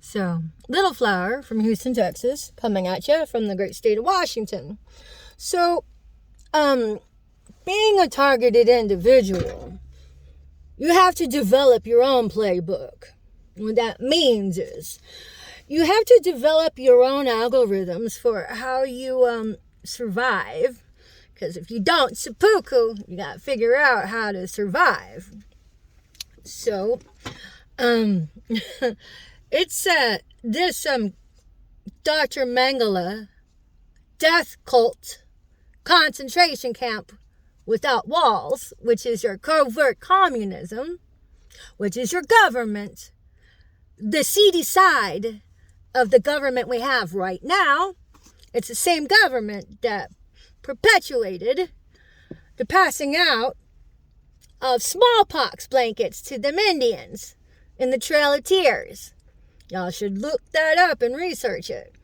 So, Little Flower from Houston, Texas, coming at you from the great state of Washington. So, being a targeted individual, you have to develop your own playbook. What that means is you have to develop your own algorithms for how you survive. Because if you don't seppuku, you got to figure out how to survive. So, it's this Dr. Mengele death cult concentration camp without walls, which is your covert communism, which is your government, the seedy side of the government we have right now. It's the same government that perpetuated the passing out of smallpox blankets to them Indians in the Trail of Tears. Y'all should look that up and research it,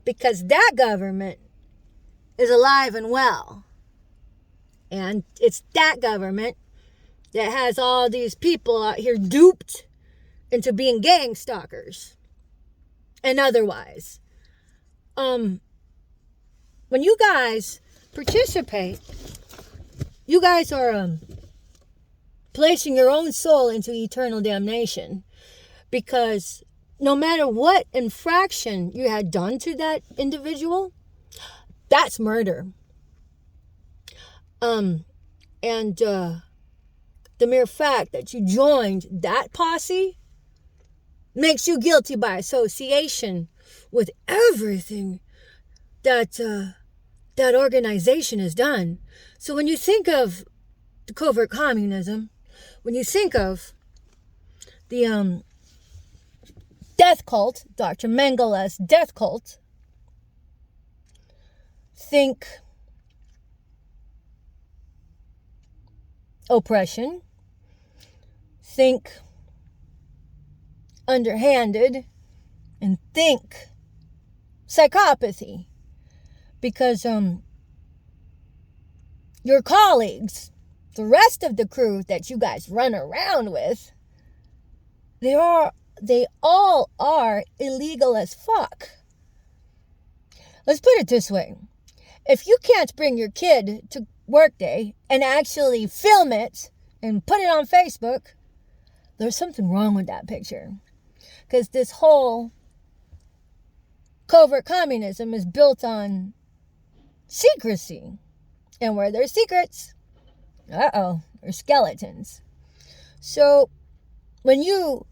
because that government is alive and well. And it's that government that has all these people out here duped into being gang stalkers and otherwise. When you guys participate, you guys are placing your own soul into eternal damnation, because no matter what infraction you had done to that individual, that's murder. And the mere fact that you joined that posse makes you guilty by association with everything that that organization has done. So when you think of the covert communism, when you think of the death cult, Dr. Mengele's death cult, think oppression, think underhanded, and think psychopathy. Because your colleagues, the rest of the crew that you guys run around with, they all are illegal as fuck. Let's put it this way. If you can't bring your kid to work day and actually film it and put it on Facebook, there's something wrong with that picture. Because this whole covert communism is built on secrecy. And where there's secrets, there's skeletons. So when you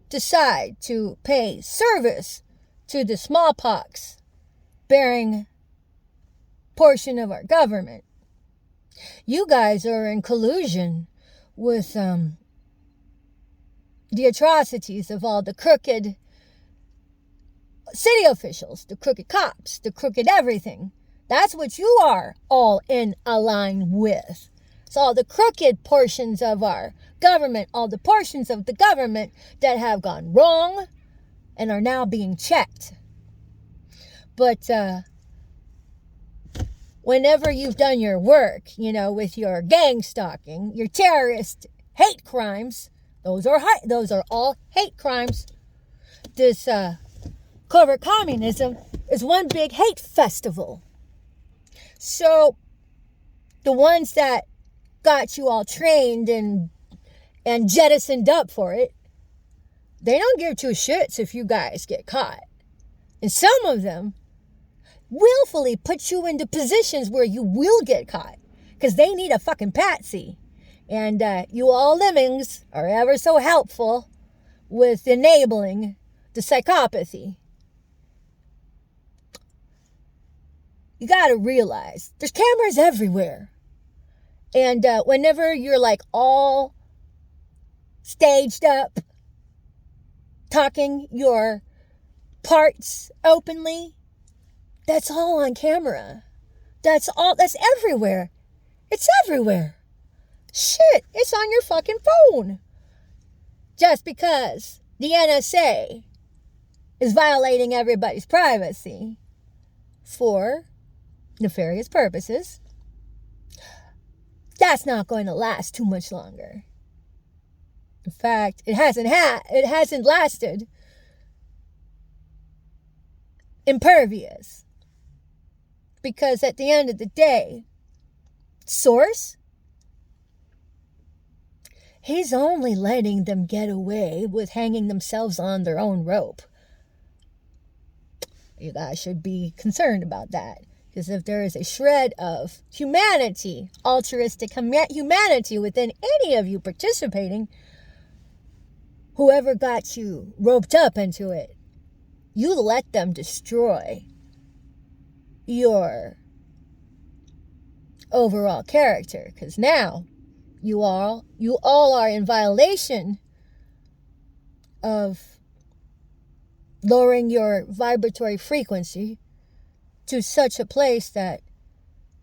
decide to pay service to the smallpox bearing portion of our government, you guys are in collusion with the atrocities of all the crooked city officials, the crooked cops, the crooked everything. That's what you are all in a line with. It's all the crooked portions of our government, all the portions of the government that have gone wrong and are now being checked. But whenever you've done your work, with your gang stalking, your terrorist hate crimes, those are all hate crimes. This covert communism is one big hate festival. So the ones that got you all trained and jettisoned up for it, they don't give two shits if you guys get caught. And some of them willfully put you into positions where you will get caught, because they need a fucking patsy. And you all lemmings are ever so helpful with enabling the psychopathy. You gotta realize there's cameras everywhere. And whenever you're like all staged up, talking your parts openly, that's all on camera. That's everywhere. It's everywhere. Shit, it's on your fucking phone. Just because the NSA is violating everybody's privacy for nefarious purposes, that's not going to last too much longer. In fact, it hasn't lasted impervious. Because at the end of the day, Source, he's only letting them get away with hanging themselves on their own rope. You guys should be concerned about that. Because if there is a shred of humanity, altruistic humanity within any of you participating, whoever got you roped up into it, you let them destroy your overall character. Because now you all are in violation of lowering your vibratory frequency to such a place that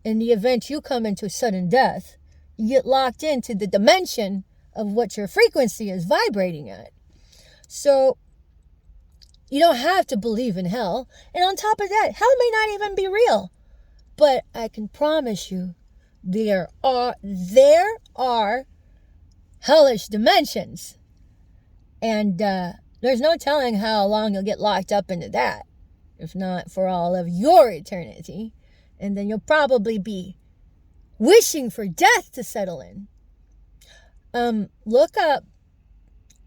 in the event you come into sudden death, you get locked into the dimension of what your frequency is vibrating at. So you don't have to believe in hell. And on top of that, hell may not even be real. But I can promise you, there are hellish dimensions. And there's no telling how long you'll get locked up into that, if not for all of your eternity. And then you'll probably be wishing for death to settle in. Look up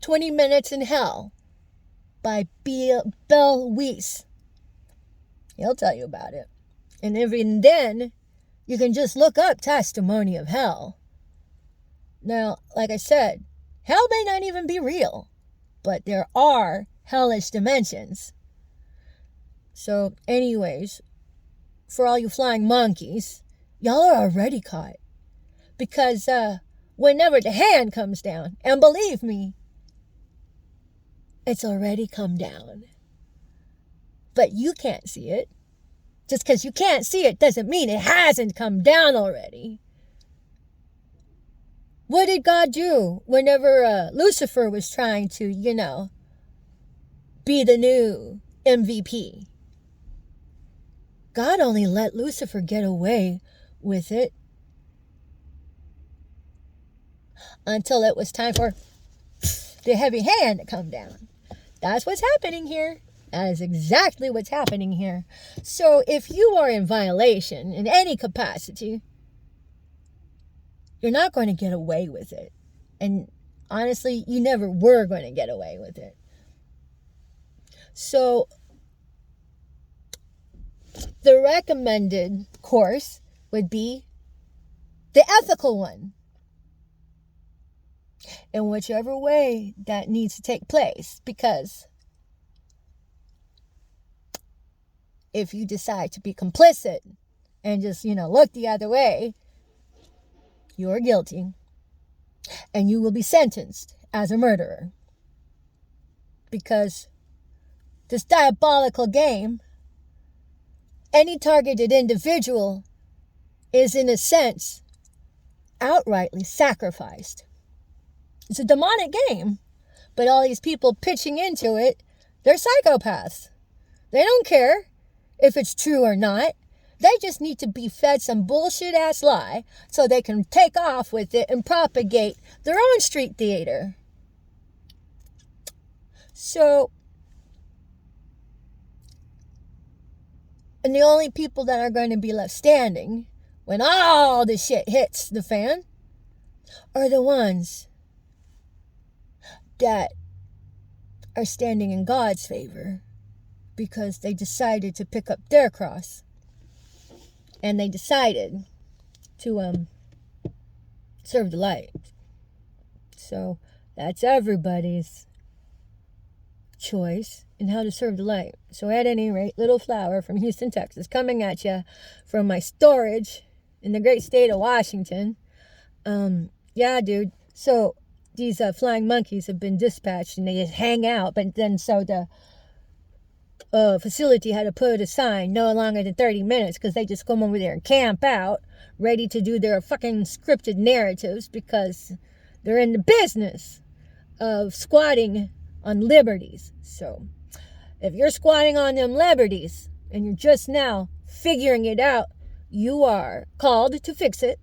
20 Minutes in Hell by Bill Weiss. He'll tell you about it. And even then, you can just look up Testimony of Hell. Now, like I said, hell may not even be real, but there are hellish dimensions. So, anyways, for all you flying monkeys, y'all are already caught. Because whenever the hand comes down, and believe me, it's already come down. But you can't see it. Just because you can't see it doesn't mean it hasn't come down already. What did God do whenever Lucifer was trying to, be the new MVP? God only let Lucifer get away with it until it was time for the heavy hand to come down. That's what's happening here. That is exactly what's happening here. So if you are in violation in any capacity, you're not going to get away with it. And honestly, you never were going to get away with it. So the recommended course would be the ethical one. In whichever way that needs to take place. Because if you decide to be complicit and just, look the other way, you are guilty. And you will be sentenced as a murderer. Because this diabolical game, any targeted individual is, in a sense, outrightly sacrificed. It's a demonic game. But all these people pitching into it, they're psychopaths. They don't care if it's true or not. They just need to be fed some bullshit ass lie so they can take off with it and propagate their own street theater. So, and the only people that are going to be left standing when all the shit hits the fan are the ones that are standing in God's favor because they decided to pick up their cross and they decided to serve the light. So that's everybody's choice in how to serve the light. So at any rate, LiTTLe FLoWeR from Houston, Texas, coming at you from my storage in the great state of Washington. Yeah, dude. So these flying monkeys have been dispatched and they just hang out. But then so the facility had to put a sign no longer than 30 minutes because they just come over there and camp out ready to do their fucking scripted narratives because they're in the business of squatting on liberties. So if you're squatting on them liberties and you're just now figuring it out, you are called to fix it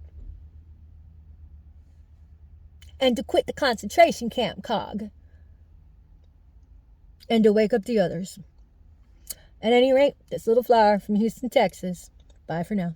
and to quit the concentration camp, cog, and to wake up the others. At any rate, this little flower from Houston, Texas. Bye for now.